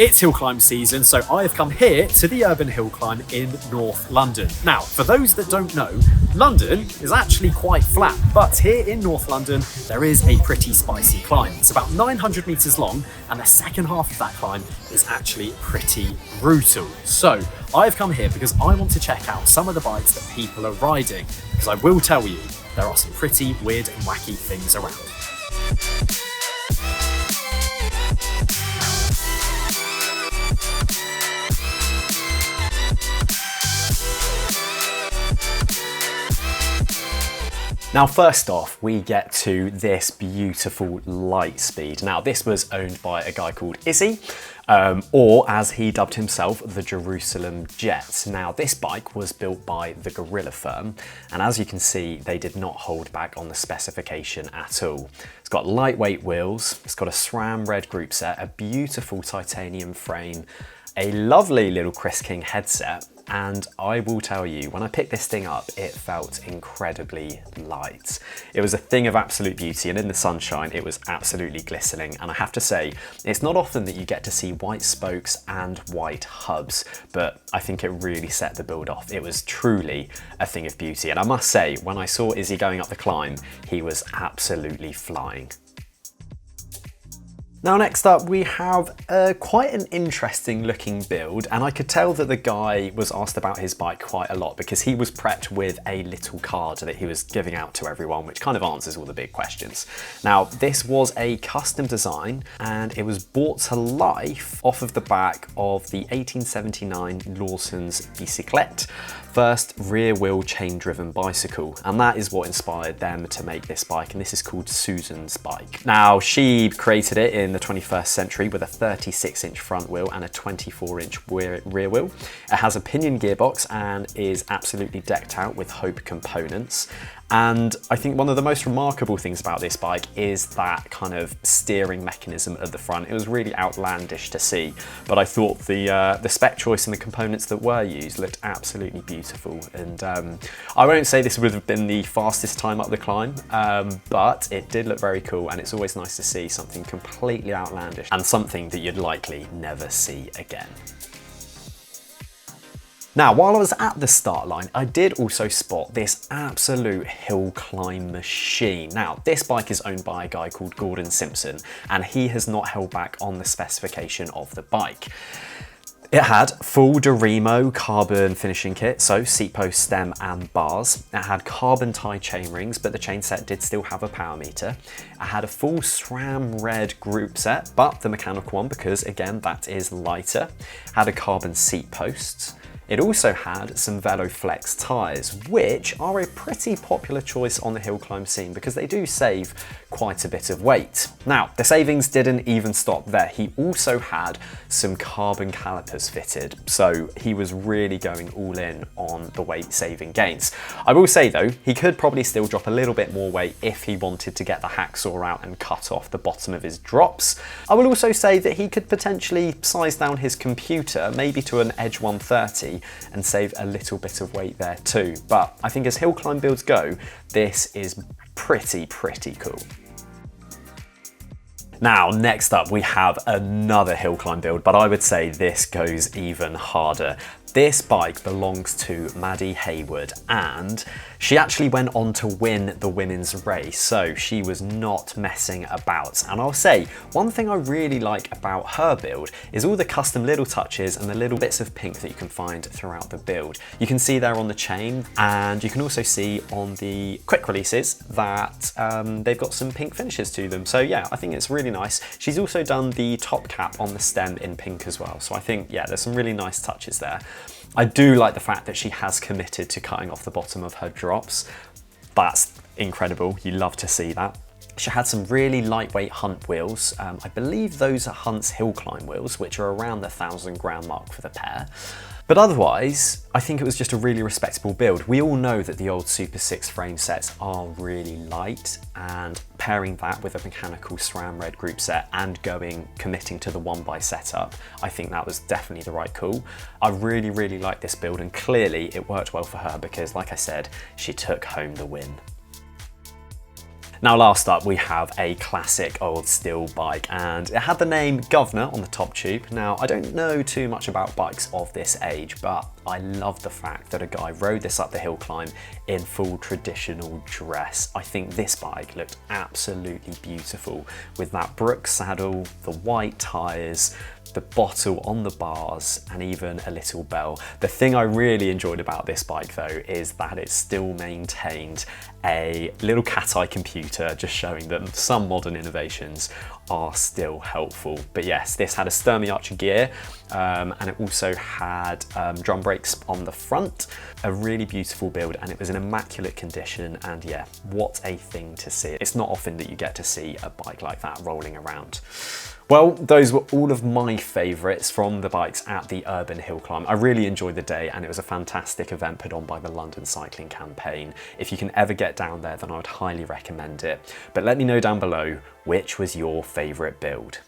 It's hill climb season, so I have come here to the Urban Hill Climb in North London. Now, for those that don't know, London is actually quite flat, but here in North London, there is a pretty spicy climb. It's about 900 metres long, and the second half of that climb is actually pretty brutal. So, I've come here because I want to check out some of the bikes that people are riding, because I will tell you, there are some pretty weird and wacky things around. Now, first off, we get to this beautiful Litespeed. Now, this was owned by a guy called Izzy, or as he dubbed himself, the Jerusalem Jet. Now, this bike was built by the Gorilla firm, and as you can see, they did not hold back on the specification at all. It's got lightweight wheels, it's got a SRAM red group set, a beautiful titanium frame, a lovely little Chris King headset, and I will tell you, when I picked this thing up, it felt incredibly light. It was a thing of absolute beauty, and in the sunshine, it was absolutely glistening. And I have to say, it's not often that you get to see white spokes and white hubs, but I think it really set the build off. It was truly a thing of beauty. And I must say, when I saw Izzy going up the climb, he was absolutely flying. Now, next up, we have quite an interesting looking build, and I could tell that the guy was asked about his bike quite a lot because he was prepped with a little card that he was giving out to everyone, which kind of answers all the big questions. Now, this was a custom design, and it was brought to life off of the back of the 1879 Lawson's Bicyclette, first rear wheel chain driven bicycle, and that is what inspired them to make this bike, and this is called Susan's bike. Now, she created it in the 21st century with a 36-inch front wheel and a 24-inch rear wheel. It has a pinion gearbox and is absolutely decked out with Hope components. And I think one of the most remarkable things about this bike is that kind of steering mechanism at the front. It was really outlandish to see, but I thought the spec choice and the components that were used looked absolutely beautiful. And I won't say this would have been the fastest time up the climb, but it did look very cool, and it's always nice to see something completely outlandish and something that you'd likely never see again. Now, while I was at the start line, I did also spot this absolute hill climb machine. Now, this bike is owned by a guy called Gordon Simpson, and he has not held back on the specification of the bike. It had full Doremo carbon finishing kit, so seat post, stem and bars. It had carbon tie chain rings, but the chain set did still have a power meter. It had a full SRAM red group set, but the mechanical one, because again, that is lighter. It had a carbon seat post. It also had some VeloFlex tyres, which are a pretty popular choice on the hill climb scene because they do save quite a bit of weight. Now, the savings didn't even stop there. He also had some carbon calipers fitted, so he was really going all in on the weight saving gains. I will say though, he could probably still drop a little bit more weight if he wanted to get the hacksaw out and cut off the bottom of his drops. I will also say that he could potentially size down his computer, maybe to an Edge 130, and save a little bit of weight there too. But I think as hill climb builds go, this is pretty cool. Now, next up we have another hill climb build, but I would say this goes even harder. This bike belongs to Maddie Hayward, and she actually went on to win the women's race, so she was not messing about. And I'll say, one thing I really like about her build is all the custom little touches and the little bits of pink that you can find throughout the build. You can see there on the chain, and you can also see on the quick releases that they've got some pink finishes to them. So yeah, I think it's really nice. She's also done the top cap on the stem in pink as well. So I think, yeah, there's some really nice touches there. I do like the fact that she has committed to cutting off the bottom of her drops. That's incredible, you love to see that. She had some really lightweight Hunt wheels. I believe those are Hunt's hill climb wheels, which are around the 1,000 gram mark for the pair. But otherwise, I think it was just a really respectable build. We all know that the old SuperSix frame sets are really light, and pairing that with a mechanical SRAM red group set and committing to the 1x setup, I think that was definitely the right call. I really like this build, and clearly it worked well for her because, like I said, she took home the win. Now last up we have a classic old steel bike, and it had the name Guv'Nor on the top tube. Now I don't know too much about bikes of this age, but I love the fact that a guy rode this up the hill climb in full traditional dress. I think this bike looked absolutely beautiful with that Brook saddle, the white tyres, the bottle on the bars, and even a little bell. The thing I really enjoyed about this bike though is that it still maintained a little cat-eye computer, just showing that some modern innovations are still helpful. But yes, this had a Sturmey Archer gear, and it also had drum brakes on the front. A really beautiful build, and it was in immaculate condition, and yeah, what a thing to see. It's not often that you get to see a bike like that rolling around. Well, those were all of my favourites from the bikes at the Urban Hill Climb. I really enjoyed the day, and it was a fantastic event put on by the London Cycling Campaign. If you can ever get down there, then I would highly recommend it. But let me know down below, which was your favourite build?